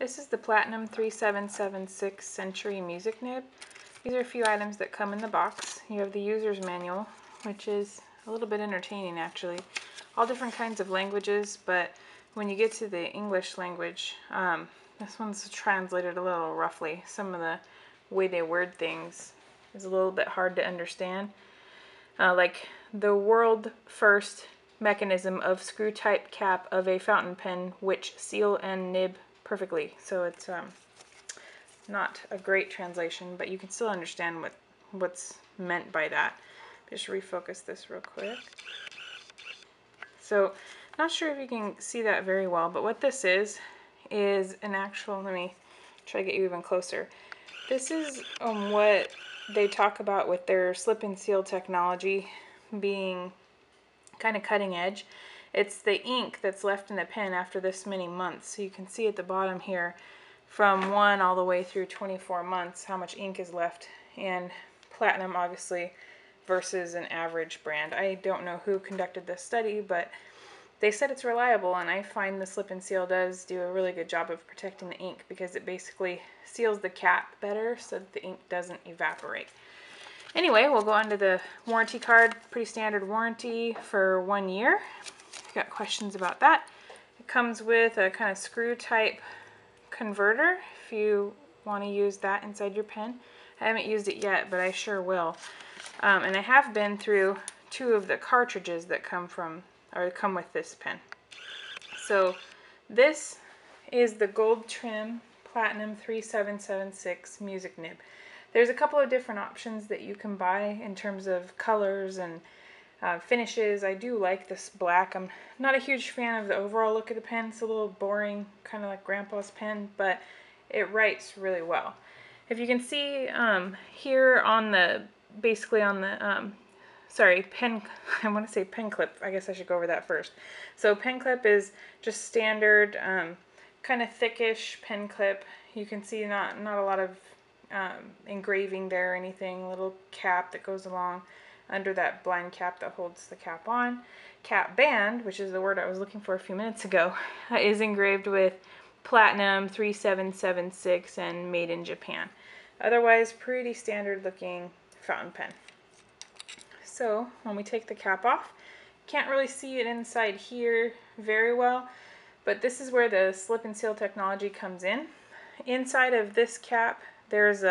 This is the Platinum 3776 Century Music Nib. These are a few items that come in the box. You have the user's manual, which is a little bit entertaining actually. All different kinds of languages, but when you get to the English language, this one's translated a little roughly. Some of the way they word things is a little bit hard to understand. Like the world first mechanism of screw type cap of a fountain pen which seal and nib perfectly. So it's not a great translation, but you can still understand what's meant by that. Just refocus this real quick. So not sure if you can see that very well, but what this is an actual, let me try to get you even closer. This is what they talk about with their slip and seal technology being kind of cutting edge. It's the ink that's left in the pen after this many months. So you can see at the bottom here from 1 all the way through 24 months how much ink is left, and Platinum obviously versus an average brand. I don't know who conducted this study, but they said it's reliable, and I find the slip and seal does do a really good job of protecting the ink because it basically seals the cap better so that the ink doesn't evaporate. Anyway, we'll go on to the warranty card. Pretty standard warranty for 1 year. If you've got questions about that. It comes with a kind of screw type converter if you want to use that inside your pen. I haven't used it yet, but I sure will. And I have been through 2 of the cartridges that come with this pen. So this is the gold trim Platinum 3776 music nib. There's a couple of different options that you can buy in terms of colors and finishes. I do like this black. I'm not a huge fan of the overall look of the pen. It's a little boring, kind of like Grandpa's pen, but it writes really well. If you can see here on the, basically on the, pen, I want to say pen clip. I guess I should go over that first. So pen clip is just standard, kind of thickish pen clip. You can see not a lot of engraving there or anything. Little cap that goes along under that blind cap that holds the cap on. Cap band, which is the word I was looking for a few minutes ago, is engraved with Platinum 3776 and made in Japan. Otherwise, pretty standard looking fountain pen. So when we take the cap off, can't really see it inside here very well, but this is where the slip and seal technology comes in. Inside of this cap, there's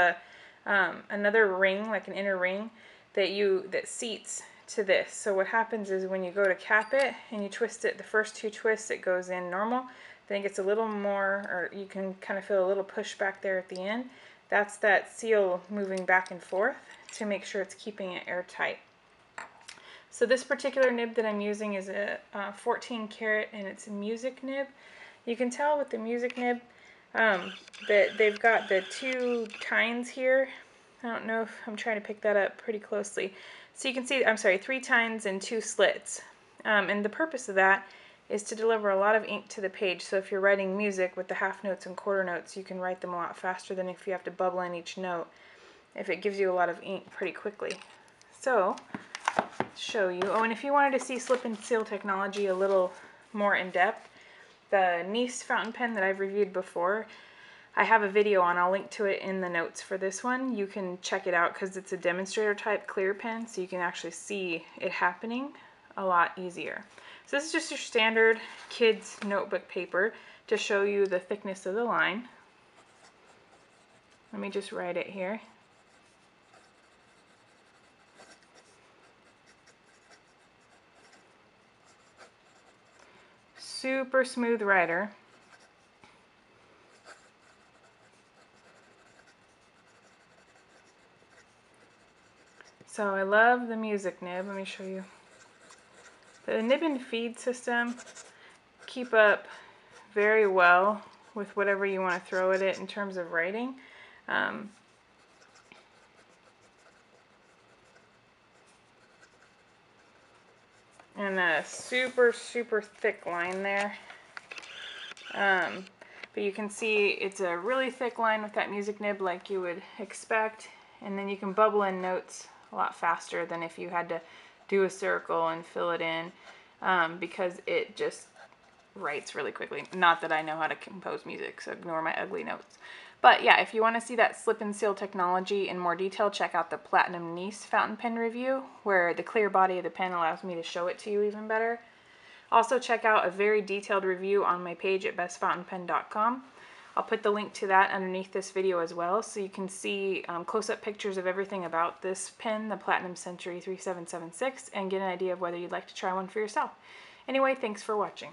another ring, like an inner ring, that seats to this. So what happens is when you go to cap it and you twist it, the first 2 twists it goes in normal, then it gets a little more, or you can kind of feel a little push back there at the end. That's that seal moving back and forth to make sure it's keeping it airtight. So this particular nib that I'm using is a 14 karat, and it's a music nib. You can tell with the music nib that they've got the 2 tines here. I don't know if I'm trying to pick that up pretty closely. So you can see, 3 tines and 2 slits. And the purpose of that is to deliver a lot of ink to the page. So if you're writing music with the half notes and quarter notes, you can write them a lot faster than if you have to bubble in each note, if it gives you a lot of ink pretty quickly. So, show you. Oh, and if you wanted to see slip and seal technology a little more in depth, the Nice fountain pen that I've reviewed before, I have a video on. I'll link to it in the notes for this one. You can check it out because it's a demonstrator type clear pen, so you can actually see it happening a lot easier. So this is just your standard kids notebook paper to show you the thickness of the line. Let me just write it here. Super smooth writer. So I love the music nib. Let me show you. The nib and feed system keep up very well with whatever you want to throw at it in terms of writing. And a super thick line there. But you can see it's a really thick line with that music nib like you would expect, and then you can bubble in notes a lot faster than if you had to do a circle and fill it in, because it just writes really quickly. Not that I know how to compose music, so ignore my ugly notes. But yeah, if you want to see that slip and seal technology in more detail, check out the Platinum Nice fountain pen review, where the clear body of the pen allows me to show it to you even better. Also check out a very detailed review on my page at bestfountainpen.com. I'll put the link to that underneath this video as well, so you can see close-up pictures of everything about this pen, the Platinum Century 3776, and get an idea of whether you'd like to try one for yourself. Anyway, thanks for watching.